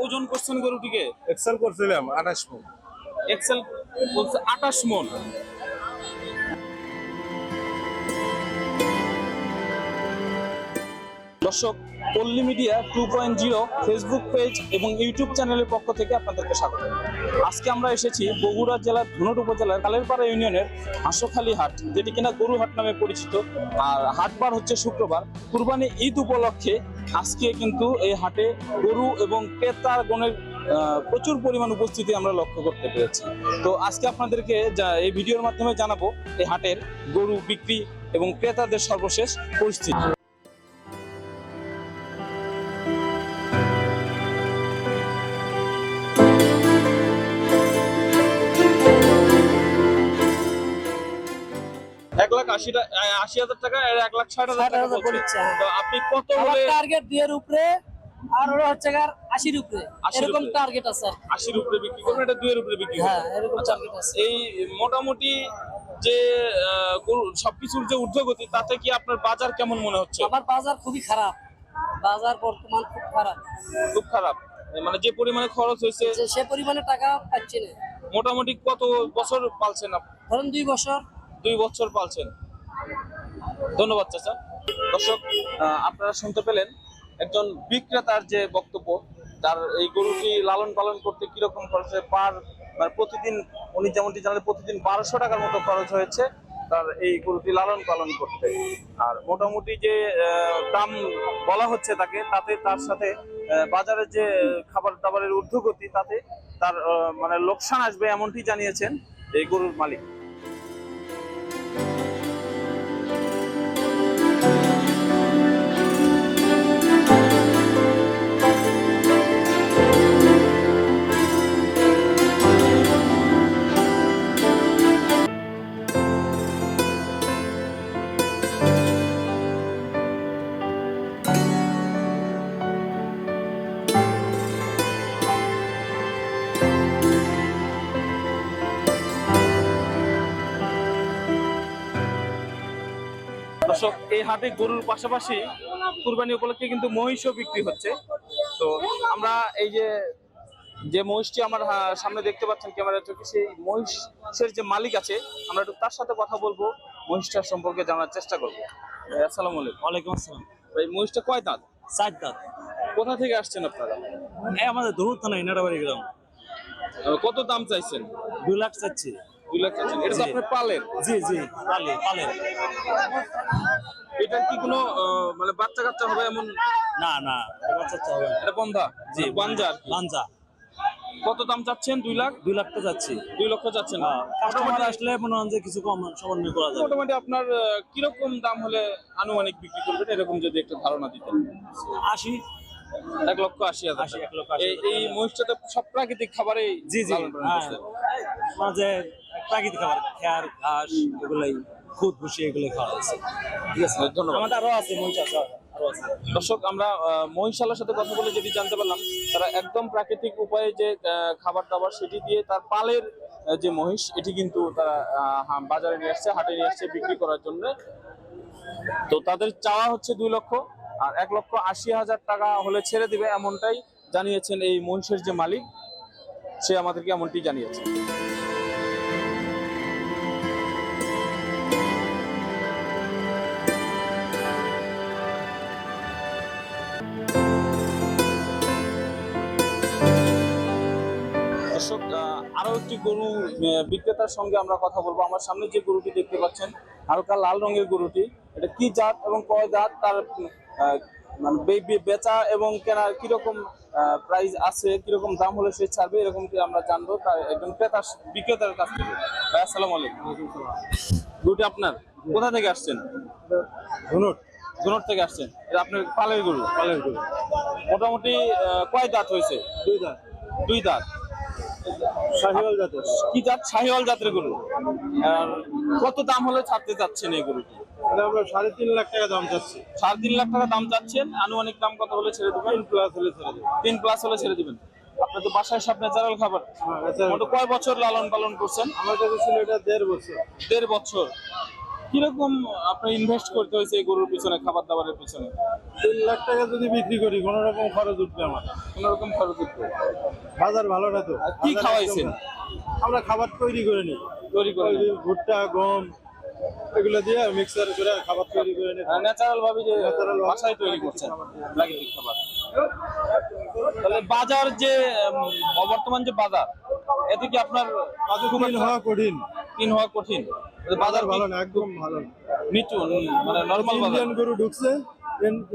ওজন করছেন গরুটিকে? এক্সেল করছিলাম 28 মণ। এক্সেল বলছে 28 মণ। দর্শক, পল্লী মিডিয়া 2.0 ফেসবুক পেজ এবং ইউটিউব চ্যানেলের পক্ষ থেকে আপনাদেরকে স্বাগত। আজকে আমরা এসেছি বগুড়া জেলার ধুনট উপজেলার কালেরপাড়া ইউনিয়নের হাঁসখালী হাট, যেটি কিনা গরু হাট নামে পরিচিত। আর হাটবার হচ্ছে শুক্রবার। কুরবানি ঈদ উপলক্ষে আজকে কিন্তু এই হাটে গরু এবং ক্রেতার গণের প্রচুর পরিমাণ উপস্থিতি আমরা লক্ষ্য করতে পেরেছি। তো আজকে আপনাদেরকে এই ভিডিওর মাধ্যমে জানাবো এই হাটের গরু বিক্রি এবং ক্রেতাদের সর্বশেষ পরিস্থিতি। এক লাখ 80,000 টাকা, 1,60,000 টাকা বলছে। তো আপনি কত হলে টার্গেট 2 এর উপরে আর ওরা হচ্ছে 80 এর উপরে, এরকম টার্গেট আছে। 80 এর উপরে বিক্রি করবেন, এটা 2 এর উপরে বিক্রি করবেন। হ্যাঁ, এরকম টার্গেট আছে। এই মোটামুটি যে গরু সবকিছুর যে ঊর্ধ্বগতি, তাতে কি আপনার বাজার কেমন মনে হচ্ছে? আমার বাজার খুবই খারাপ, বাজার বর্তমান খুব খারাপ। খুব খারাপ মানে যে পরিমাণে খরচ হয়েছে সে পরিমাণে টাকা পাচ্ছি না। মোটামুটি কত বছর পালছেন আপনি? ধরুন 2 বছর। 2 বছর পালছেন। ধন্যবাদ চাচা। দর্শক, আপনারা শুনতে পেলেন একজন বিক্রেতার যে বক্তব্য, তার এই গরুটি লালন পালন করতে কিরকম খরচ হয় মানে প্রতিদিন, উনি যেমনটি জানালেন প্রতিদিন 1200 টাকার মতো খরচ হয়েছে তার এই গরুটি লালন পালন করতে। আর মোটামুটি যে দাম বলা হচ্ছে তাকে, তাতে তার সাথে বাজারে যে খাবার দাবারের ঊর্ধ্বগতি, তাতে তার মানে লোকসান আসবে এমনটি জানিয়েছেন এই গরুর মালিক। দর্শক, এই হাটে গরুর পাশাপাশি কুরবানি উপলক্ষে কিন্তু মহিষও বিক্রি হচ্ছে। তো আমরা এই যে মহিষটি আমার সামনে দেখতে পাচ্ছেন ক্যামেরা চোখে, সেই মহিষের যে মালিক আছে, আমরা একটু তার সাথে কথা বলবো, মহিষটার সম্পর্কে জানার চেষ্টা করবো। আসসালামু আলাইকুম। ওয়ালাইকুম আসসালাম। এই মহিষটা কয় দাঁত? 4 দাঁত। কোথা থেকে আসছেন আপনারা? এই আমাদের ধুনট থানা ইনারাবাড়ি গ্রাম। কত দাম চাইছেন? 2 লাখ চাচ্ছি। 2 লাখ চাইছেন। এটা তো আপনার পালের? জি জি, পালে। এটা কি কোনো মানে বাচ্চা কাচ্চা হবে এমন? না না, বাচ্চা হবে না। এটা বন্ধা? জি, বাঞ্জা। বাঞ্জা। কত দাম চাচ্ছেন? 2 লাখ? 2 লাখ তো যাচ্ছি। 2 লক্ষ চাচ্ছেন। কাস্টমার আসলে মনে হয় যে কিছু কম সামান্য করা যাবে। মোটামুটি আপনার কিরকম দাম হলে আনুমানিক বিক্রি করবেন, এরকম যদি একটু ধারণা দিতেন। 80। 1,80,000। এই মহিষটা তো সব প্রাকৃতিক খাবারে? জি জি, মাঝে প্রাকৃতিক খাবার, খেয়ার ঘাস এগুলাই, খুদ ভুসি এগুলাই খাওয়া হয়েছে। ঠিক আছে, ধন্যবাদ। আমাদের আরো আছে মহিষ আছে, আরো আছে। দর্শক, আমরা মহিষালার সাথে কথা বলে যেটি জানতে পারলাম, তারা একদম প্রাকৃতিক উপায়ে যে খাবার দাবার সেটি দিয়ে তার পালের যে মহিষ, এটি কিন্তু তারা বাজারে নিয়ে আসছে, হাটে নিয়ে আসছে বিক্রি করার জন্য। তো তাদের চাওয়া হচ্ছে 2 লক্ষ, আর 1,80,000 টাকা হলে ছেড়ে দিবে, এমনটাই জানিয়েছেন এই মহিষের যে মালিক, সে আমাদেরকে এমনটি জানিয়েছে। দর্শক, আরো একটি গরু বিক্রেতার সঙ্গে আমরা কথা বলবো। আমার সামনে যে গরুটি দেখতে পাচ্ছেন, হালকা লাল রঙের গরুটি, এটা কি জাত এবং কয় দাঁত, তার মানে বেচা এবং কেনার কিরকম প্রাইস আছে, কিরকম দাম হলে সে ছাড়বে, এরকম কি আমরা জানবো তার একজন বিক্রেতার কাছ থেকে। ভাই, আসসালামু আলাইকুম। গরুটি আপনার? কোথা থেকে আসছেন? ধুনট থেকে আসছেন। এটা আপনার পালের গরু? পালের গরু। মোটামুটি কয় দাঁত হয়েছে? 2 দাঁত। 2 দাঁত। শাহিওয়াল জাতের। কি জাত? শাহিওয়াল জাতের গরু। আর কত দাম হলে ছাড়তে চাচ্ছেন এই গরুটি? এটা আমরা 3.5 লাখ টাকা দাম চাচ্ছি। 3.5 লাখ টাকা দাম চাচ্ছেন। আনুমানিক দাম কত হলে ছেড়ে দেবেন? 3 প্লাস হলে ছেড়ে দেব। 3 প্লাস হলে ছেড়ে দিবেন। আপনার তো বাসায় সব ন্যাচারাল খাবার। হ্যাঁ, আচ্ছা। মোট কয় বছর লালন পালন করছেন? আমার কাছে ছিল এটা 1.5 বছর। 1.5 বছর। কিরকম আপনার ইনভেস্ট করতে হয়েছে এই গরুর পিছনে, খাবার দাবারের পিছনে? 3 লাখ টাকা যদি বিক্রি করি কোনো রকম খরচ উঠবে আমার। কোন রকম খরচ উঠবে? বাজার ভালো না তো। আর কি বাজার খাওয়াইছেন? একদম না। আমরা খাবার তৈরি করে নিই, তৈরি করে ওই ভুট্টা গম এগুলো দিয়ে মিক্সার করে খাবার তৈরি করে নিই। ন্যাচারাল ভাবে যে Natural ভাবে বাসায় তৈরি করছেন প্রাকৃতিক খাবার। তাহলে বাজার যে বর্তমান যে বাজার, এতে কি আপনার খুব দিন হওয়া কঠিন, কিন হওয়া কঠিন? বাজার ভালো না, একদম ভালো না। নিচু, মানে নরমাল বাজার। ইন্ডিয়ান গরু ঢুকছে,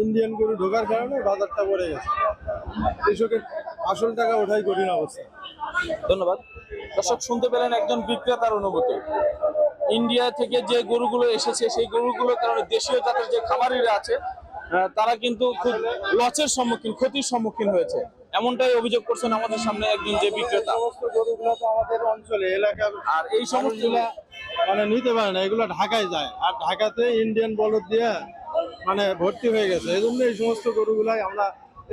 ইন্ডিয়ান গরু ঢোকার কারণে বাজারটা পড়ে গেছে। কৃষকের আসল টাকা ওঠাই কঠিন অবস্থা। ধন্যবাদ। দর্শক, শুনতে পেলেন একজন বিক্রেতার অনুভূতি। ইন্ডিয়া থেকে যে গরুগুলো এসেছে, সেই গরুগুলোর কারণে দেশীয় জাতের যে খামারিরা আছে, তারা কিন্তু খুব লসের সম্মুখীন, ক্ষতির সম্মুখীন হয়েছে, এমনটাই অভিযোগ করছেন আমাদের সামনে একজন যে বিক্রেতা। সমস্ত গরুগুলো তো আমাদের অঞ্চলে এলাকার আর এই সমস্ত মানে নিতে পারে না, এগুলো ঢাকায় যায়, আর ঢাকাতে ইন্ডিয়ান বলদ দিয়ে মানে ভর্তি হয়ে গেছে। এই জন্য এই সমস্ত গরুগুলাই আমরা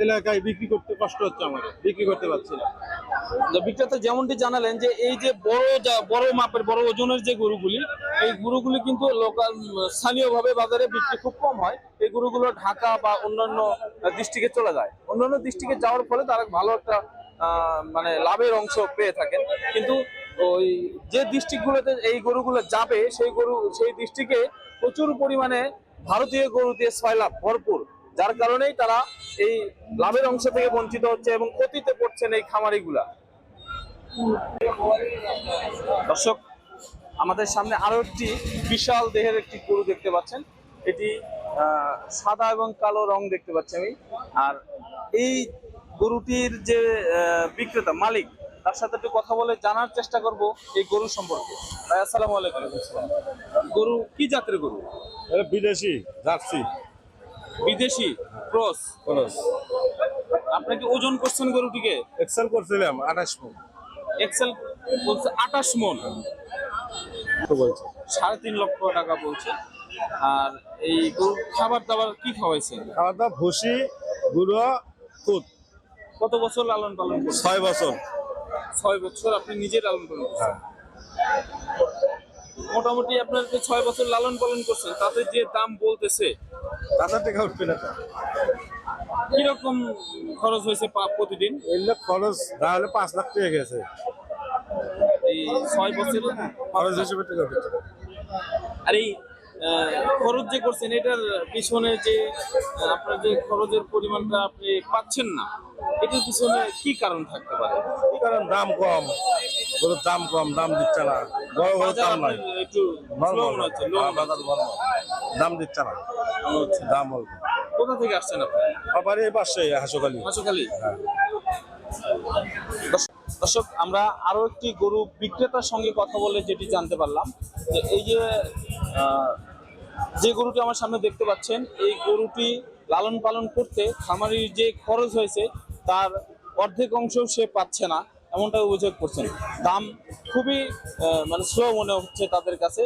এলাকায় বিক্রি করতে কষ্ট হচ্ছে, আমাদের বিক্রি করতে পারছি না। যে বিক্রেতা যেমনটি জানালেন যে এই যে বড় মাপের, বড় ওজনের যে গরুগুলি, এই গরুগুলি কিন্তু লোকাল স্থানীয়ভাবে বাজারে বিক্রি খুব কম হয়। এই গরুগুলো ঢাকা বা অন্যান্য ডিস্ট্রিক্টে চলে যায়। অন্যান্য ডিস্ট্রিক্টে যাওয়ার ফলে তারা ভালো একটা মানে লাভের অংশ পেয়ে থাকেন। কিন্তু ওই যে ডিস্ট্রিক্টগুলোতে এই গরুগুলো যাবে, সেই ডিস্ট্রিক্টে প্রচুর পরিমাণে ভারতীয় গরু দিয়ে সয়লাভ ভরপুর, যার কারণেই তারা এই লাভের অংশ থেকে বঞ্চিত হচ্ছে এবং ক্ষতিতে পড়ছেন এই খামারিগুলা। দর্শক, আমাদের সামনে আরো একটি বিশাল দেহের একটি গরু দেখতে পাচ্ছেন। এটি সাদা এবং কালো রং দেখতে পাচ্ছি আমি। আর এই গরুটির যে বিক্রেতা, মালিক, তার সাথে একটু কথা বলে জানার চেষ্টা করব এই গরু সম্পর্কে। ভাই, আসসালামু আলাইকুম। গরু কি জাতের গরু? এটা বিদেশি জার্সি বিদেশি ক্রস। খরচ। আপনি কি ওজন করছেন গরুটিকে? এক্সেল করছিলাম 28 মণ। এক্সেল বলছে 28 মণ, তো বলছে 3.5 লক্ষ টাকা বলছে। আর এই গরু খাবার দাবার কি খাওয়াইছেন? খাওয়া দাওয়া ভুসি, গুঁড়ো, দুধ। কত বছর লালন পালন করছেন? 6 বছর। 6 বছর আপনি নিজে লালন পালন করছেন। মোটামুটি আপনার যে 6 বছর লালন পালন করছেন, তাতে যে দাম বলতেছে, 1000 টাকা উঠবে না তো। কিরকম খরচ হয়েছে প্রতিদিন? এগুলো খরচ তাহলে 5 লাখ টাকা গেছে, এই 6 বছরে খরচ হিসেবে টাকা উঠেছে। আর এই খরচ যে করছেন, এটার পিছনে যে আপনার যে খরচের পরিমাণটা আপনি পাচ্ছেন না, এটার পিছনে কি কারণ থাকতে পারে? এই কারণ দাম কম, গরুর দাম কম, দাম দিচ্ছে না। বড় বড় বাজার দাম নাই, আপনার একটু slow মনে হচ্ছে, low মনে বাজার বড় দাম দিচ্ছে না, হচ্ছে। দাম অল্প। কোথা থেকে আসছেন আপনি? আবার এই পাশে হাসোকালি। হাসুখালী। দর্শক, আমরা আরো একটি গরু বিক্রেতার সঙ্গে কথা বলে যেটি জানতে পারলাম যে এই যে গরুটি আমার সামনে দেখতে পাচ্ছেন, এই গরুটি লালন পালন করতে খামারির যে খরচ হয়েছে তার অর্ধেক অংশ সে পাচ্ছে না, এমনটা অভিযোগ করছেন। দাম খুবই মানে স্লো মনে হচ্ছে তাদের কাছে,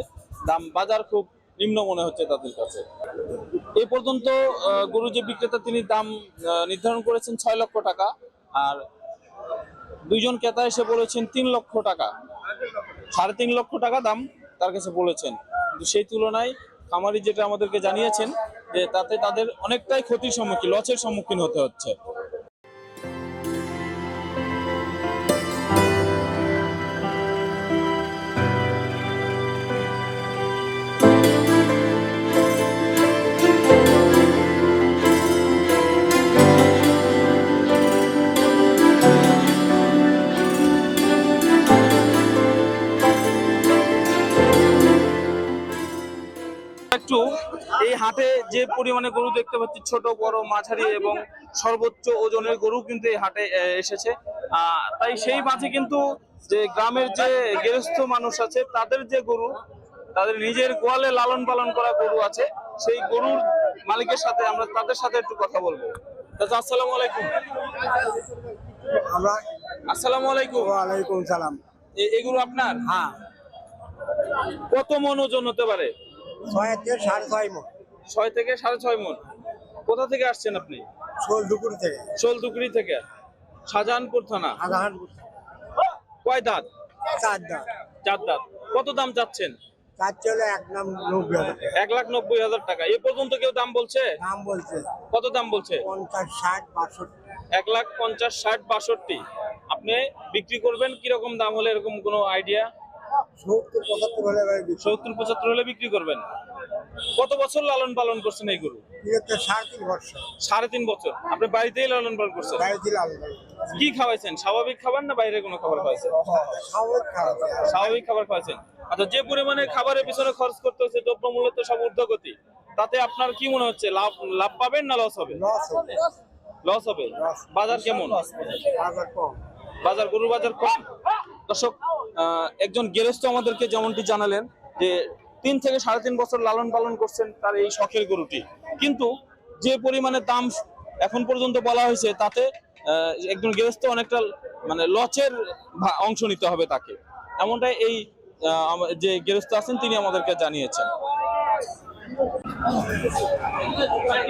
দাম বাজার খুব নিম্ন মনে হচ্ছে তাদের কাছে। এই পর্যন্ত গরু যে বিক্রেতা, তিনি দাম নির্ধারণ করেছেন 6 লক্ষ টাকা, আর দুইজন ক্রেতা এসে বলেছেন 3 লক্ষ টাকা, 3.5 লক্ষ টাকা দাম তার কাছে বলেছেন। কিন্তু সেই তুলনায় খামারি যেটা আমাদেরকে জানিয়েছেন যে তাতে তাদের অনেকটাই ক্ষতির সম্মুখীন, লসের সম্মুখীন হতে হচ্ছে। একটু এই হাটে যে পরিমাণে গরু দেখতে পাচ্ছি, ছোট বড় মাঝারি এবং সর্বোচ্চ ওজনের গরু কিন্তু এই হাটে এসেছে। তাই সেই মাঝে কিন্তু যে গ্রামের যে গৃহস্থ মানুষ আছে, তাদের যে গরু, তাদের নিজের গোয়ালে লালন পালন করা গরু আছে, সেই গরুর মালিকের সাথে আমরা তাদের সাথে একটু কথা বলবো। দাদা, আসসালামু আলাইকুম। আমরা আসসালামু আলাইকুম। ওয়ালাইকুম সালাম। এই গরু আপনার? হ্যাঁ, কত মন ওজন হতে পারে? 6 থেকে 6.5 মণ। 6 থেকে 6.5 মন। কোথা থেকে আসছেন আপনি? শোলদুপুর থেকে। শোলদুকরি থেকে। শাহজাহানপুর থানা। আধানপুর কয় দাঁত? 4 দাঁত। 4 দাঁত। কত দাম চাচ্ছেন? তার চলে 1,90,000 1,90,000 টাকা। এ পর্যন্ত কেউ দাম বলছে? দাম বলছে কত দাম বলছে? 50, 60, 62। 1,50,000, 60, 62। আপনি বিক্রি করবেন কিরকম দাম হলে, এরকম কোনো আইডিয়া? 70, 75 হলে ভাই দিচ্ছি। 70-75 হলে বিক্রি করবেন। কত বছর লালন পালন করছেন এই গরু? বিগত 3.5 বছর 3.5 বছর। আপনি বাড়িতেই লালন পালন করছেন? গাড়ি দিলাম। কি খাওয়াইছেন? স্বাভাবিক খাবার না বাইরে কোনো খাবার খাওয়াইছেন? সবাই খাওয়া স্বাভাবিক খাবার খাওয়াইছেন। আচ্ছা, যে পরিমাণে খাবারের পিছনে খরচ করতে হচ্ছে, দ্রব্যমূল্য তো সব ঊর্ধ্বগতি, তাতে আপনার কি মনে হচ্ছে লাভ পাবেন না লস হবে? লস হবে। লস হবে। বাজার কেমন? বাজার কম। গরুর বাজার কম। দর্শক, একজন গৃহস্থ আমাদেরকে যেমনটি জানালেন যে 3 থেকে 3.5 বছর লালন পালন করছেন তার এই শখের গরুটি, কিন্তু যে পরিমাণে দাম এখন পর্যন্ত বলা হয়েছে তাতে একজন গৃহস্থ অনেকটা মানে লচের অংশ নিতে হবে তাকে, এমনটাই এই যে গৃহস্থ আছেন তিনি আমাদেরকে জানিয়েছেন।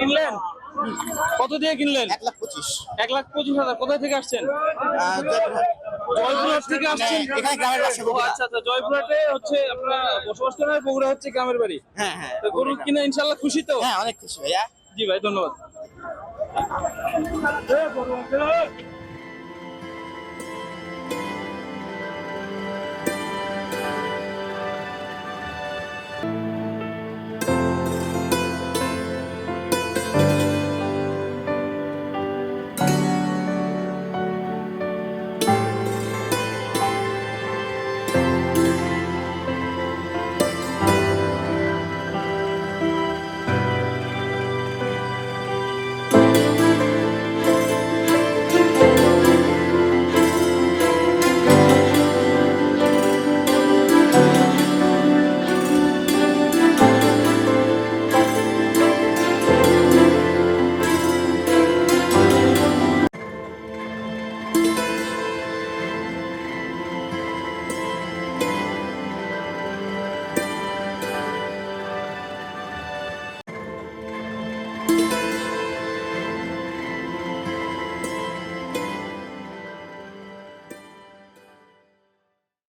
কিনলেন? কত দিয়ে কিনলেন? 1,25,000। 1,25,000। কোথায় থেকে আসছেন? জয়পুরহাট থেকে আসছেন? এখানে গ্রামের বাসা। ও আচ্ছা আচ্ছা, জয়পুরহাটে হচ্ছে আপনারা বসবাস করেন, আর বগুড়া হচ্ছে গ্রামের বাড়ি। হ্যাঁ হ্যাঁ। তো গরু কিনে ইনশাআল্লাহ খুশি তো? হ্যাঁ, অনেক খুশি ভাইয়া। জি ভাই, ধন্যবাদ।